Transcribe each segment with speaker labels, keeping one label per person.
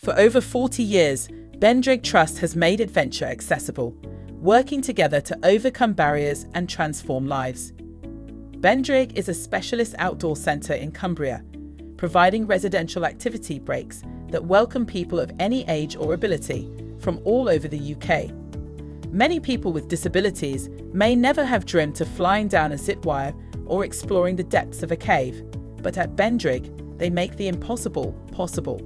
Speaker 1: For over 40 years, Bendrigg Trust has made adventure accessible, working together to overcome barriers and transform lives. Bendrigg is a specialist outdoor centre in Cumbria, providing residential activity breaks that welcome people of any age or ability from all over the UK. Many people with disabilities may never have dreamt of flying down a zip wire or exploring the depths of a cave, but at Bendrigg, they make the impossible possible.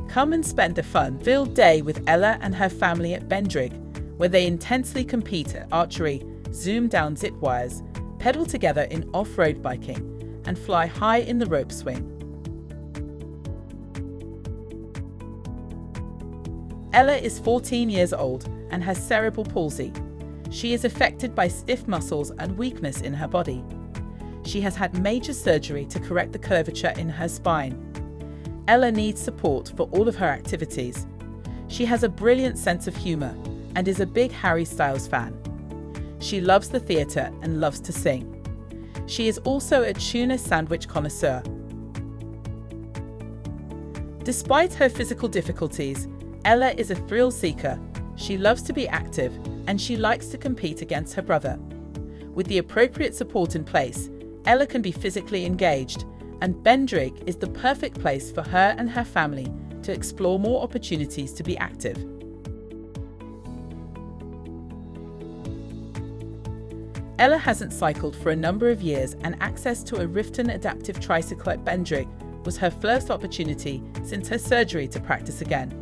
Speaker 1: Come and spend a fun-filled day with Ella and her family at Bendrigg, where they intensely compete at archery, zoom down zip wires, pedal together in off-road biking, and fly high in the rope swing. Ella is 14 years old and has cerebral palsy. She is affected by stiff muscles and weakness in her body. She has had major surgery to correct the curvature in her spine. Ella needs support for all of her activities. She has a brilliant sense of humour and is a big Harry Styles fan. She loves the theatre and loves to sing. She is also a tuna sandwich connoisseur. Despite her physical difficulties, Ella is a thrill seeker. She loves to be active and she likes to compete against her brother. With the appropriate support in place, Ella can be physically engaged, and Bendrigg is the perfect place for her and her family to explore more opportunities to be active. Ella hasn't cycled for a number of years, and access to a Riften adaptive tricycle at Bendrigg was her first opportunity since her surgery to practice again.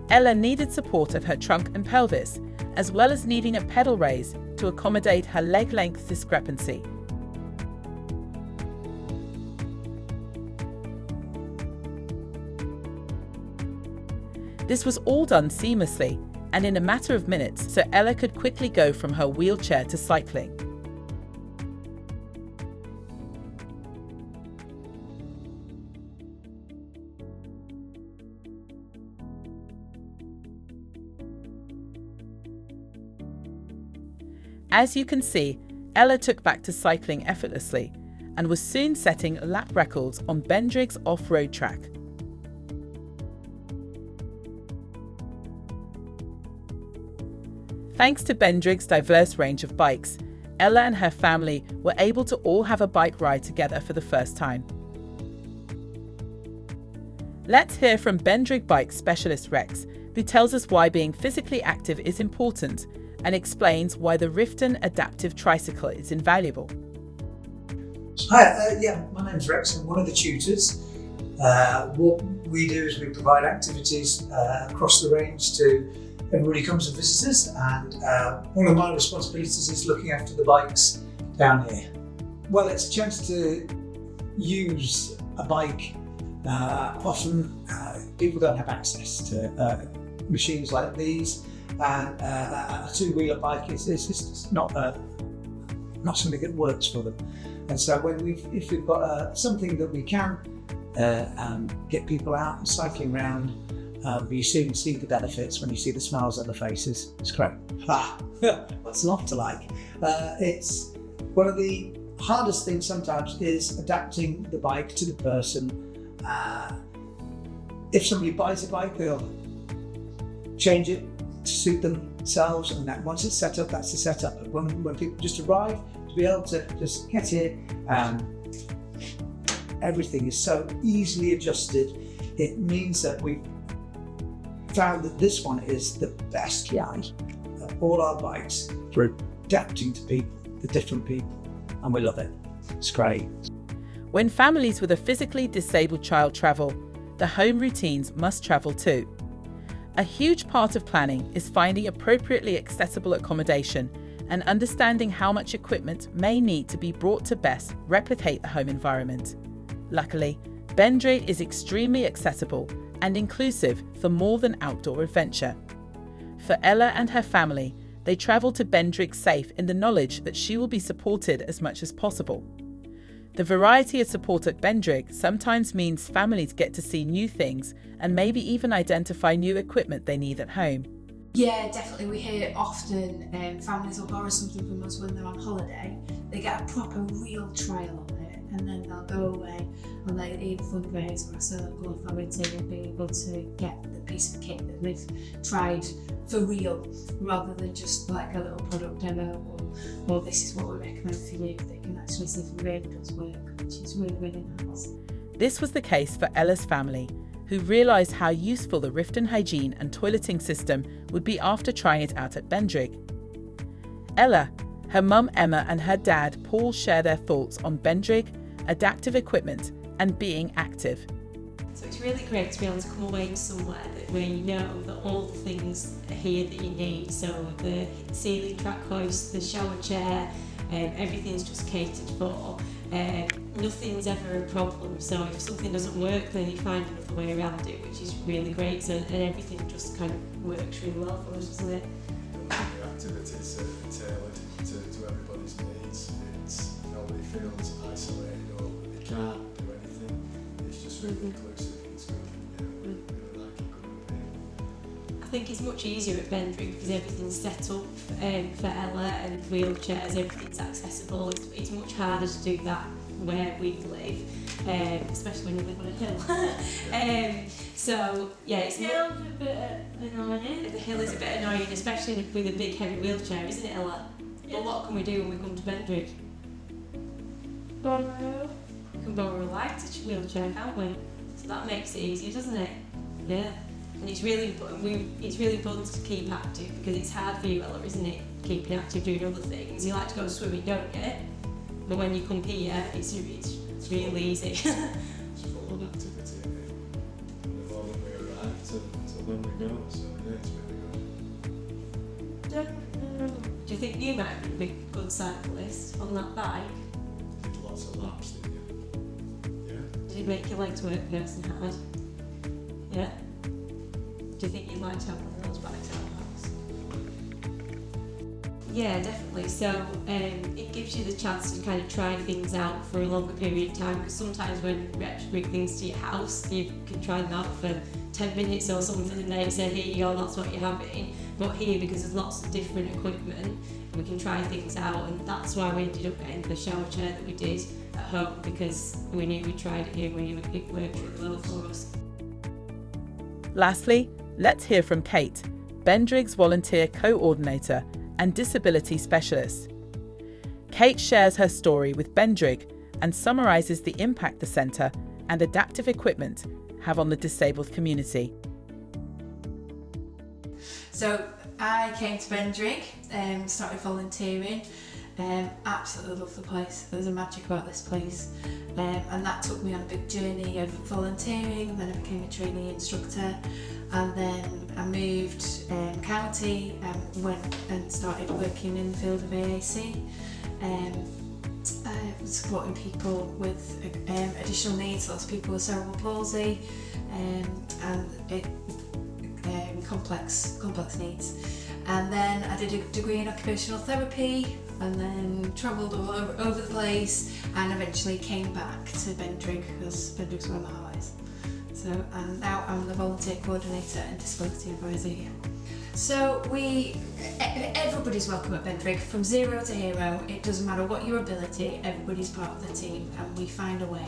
Speaker 1: Ella needed support of her trunk and pelvis, as well as needing a pedal raise to accommodate her leg length discrepancy. This was all done seamlessly and in a matter of minutes, so Ella could quickly go from her wheelchair to cycling. As you can see, Ella took back to cycling effortlessly and was soon setting lap records on Bendrigg's off-road track. Thanks to Bendrigg's diverse range of bikes, Ella and her family were able to all have a bike ride together for the first time. Let's hear from Bendrigg bike specialist Rex, who tells us why being physically active is important and explains why the Riften adaptive tricycle is invaluable.
Speaker 2: Hi, my name's Rex. I'm one of the tutors. What we do is we provide activities across the range to everybody who comes and visits us, and one of my responsibilities is looking after the bikes down here. Well, it's a chance to use a bike. Often people don't have access to machines like these, and a two-wheeler bike is just not something that works for them. And so if we've got something that we can get people out and cycling around, you soon see the benefits when you see the smiles on the faces. It's great. What's not to like? It's one of the hardest things sometimes is adapting the bike to the person. If somebody buys a bike, they'll change it to suit themselves, and that once it's set up, that's the setup. But when people just arrive, to be able to just get here, everything is so easily adjusted. It means that we've found that this one is the best way of all our bikes for adapting to people, the different people, and we love it. It's great.
Speaker 1: When families with a physically disabled child travel, the home routines must travel too. A huge part of planning is finding appropriately accessible accommodation and understanding how much equipment may need to be brought to best replicate the home environment. Luckily, Bendrigg is extremely accessible and inclusive for more than outdoor adventure. For Ella and her family, they travel to Bendrigg safe in the knowledge that she will be supported as much as possible. The variety of support at Bendrigg sometimes means families get to see new things and maybe even identify new equipment they need at home.
Speaker 3: Yeah, definitely. We hear often families will borrow something from us when they're on holiday. They get a proper real trial on it, and then they'll go away and they either fundraise or sell a local authority and be able to get the piece of kit that they've tried for real, rather than just like a little product demo or this is what we recommend for you. They can actually see if it really does work, which is really, really nice.
Speaker 1: This was the case for Ella's family, who realised how useful the Riften hygiene and toileting system would be after trying it out at Bendrigg. Ella, her mum Emma and her dad Paul share their thoughts on Bendrigg, adaptive equipment and being active.
Speaker 4: So it's really great to be able to come away somewhere where you know that all the things are here that you need. So the ceiling track hoist, the shower chair, everything's just catered for. Nothing's ever a problem, so if something doesn't work then you find another way around it, which is really great. So, and everything just kind of works really well for us, doesn't it?
Speaker 5: The activities are tailored to everybody's needs. Nobody feels isolated or they can't do anything. It's just really inclusive. It's good. Yeah, we like it good.
Speaker 4: I think it's much easier at Bendrigg because everything's set up for Ella and wheelchairs, everything's accessible. It's much harder to do that where we live, especially when you live on a hill. So yeah, it's a bit annoying. The hill is a bit annoying, especially with a big heavy wheelchair, isn't it, Ella? Yeah. But what can we do when we come to Bendrigg? Borrow. We can borrow a lighter wheelchair, can't we? So that makes it easier, doesn't it? Yeah. And it's really important to keep active because it's hard for you, Ella, isn't it? Keeping active, doing other things. You like to go swimming, don't you? But when you come here, it's really easy.
Speaker 5: It's full of activity from the moment we arrive to when we go, so yeah, it's really good.
Speaker 4: Do you think you might be a good cyclist on that bike?
Speaker 5: Did lots of laps, didn't you? Yeah.
Speaker 4: Did it make your legs work nice and hard? Yeah? Do you think you'd like to have one of those bikes at house? Yeah, definitely. So it gives you the chance to kind of try things out for a longer period of time, because sometimes when you actually bring things to your house, you can try them out for 10 minutes or something and then say, here you go, that's what you're having. But here, because there's lots of different equipment, we can try things out, and that's why we ended up getting the shower chair that we did at home, because we knew we tried it here, we knew it worked really well for us.
Speaker 1: Lastly, let's hear from Kate, Bendrigg's volunteer coordinator and disability specialist. Kate shares her story with Bendrigg and summarises the impact the centre and adaptive equipment have on the disabled community.
Speaker 3: So I came to Bendrigg, started volunteering, absolutely love the place. There's a magic about this place, and that took me on a big journey of volunteering. Then I became a trainee instructor, and then I moved county and went and started working in the field of AAC, supporting people with additional needs, lots of people with cerebral palsy, and complex needs. And then I did a degree in occupational therapy, and then travelled all over the place, and eventually came back to Bendrigg because Bendrigg's where my heart is. So, and now I'm the volunteer coordinator and disability advisor here. So everybody's welcome at Bendrigg, from zero to hero. It doesn't matter what your ability, everybody's part of the team, and we find a way.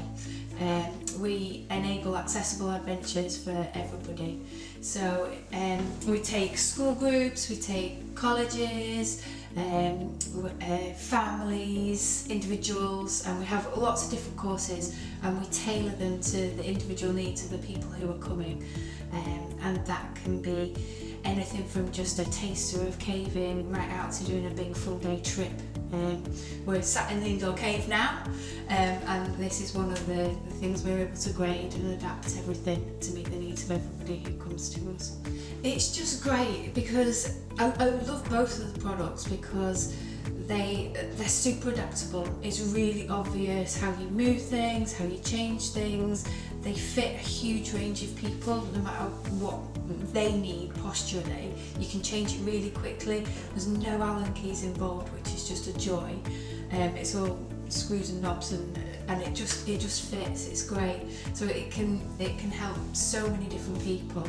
Speaker 3: We enable accessible adventures for everybody. So we take school groups, we take colleges, families, individuals, and we have lots of different courses, and we tailor them to the individual needs of the people who are coming, and that can be anything from just a taster of caving right out to doing a big full day trip. We're sat in the indoor cave now, and this is one of the things we're able to grade and adapt everything to meet the needs of everybody who comes to us. It's just great because I love both of the products because they're super adaptable. It's really obvious how you move things, how you change things. They fit a huge range of people, no matter what they need posturally. You can change it really quickly. There's no Allen keys involved, which is just a joy. It's all screws and knobs and and it just fits. It's great. So it can help so many different people.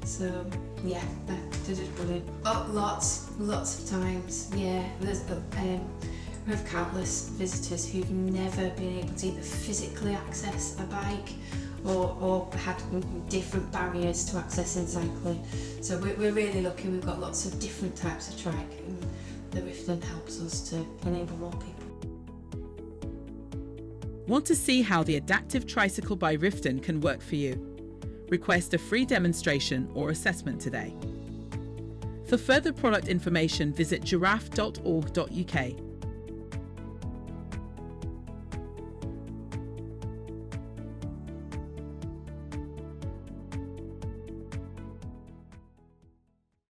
Speaker 3: So yeah, they're just brilliant. Oh, lots of times. Yeah, we have countless visitors who've never been able to either physically access a bike or had different barriers to accessing cycling. So we're really lucky. We've got lots of different types of trike, and the Riften helps us to enable more people.
Speaker 1: Want to see how the adaptive tricycle by Riften can work for you? Request a free demonstration or assessment today. For further product information, visit giraffe.org.uk.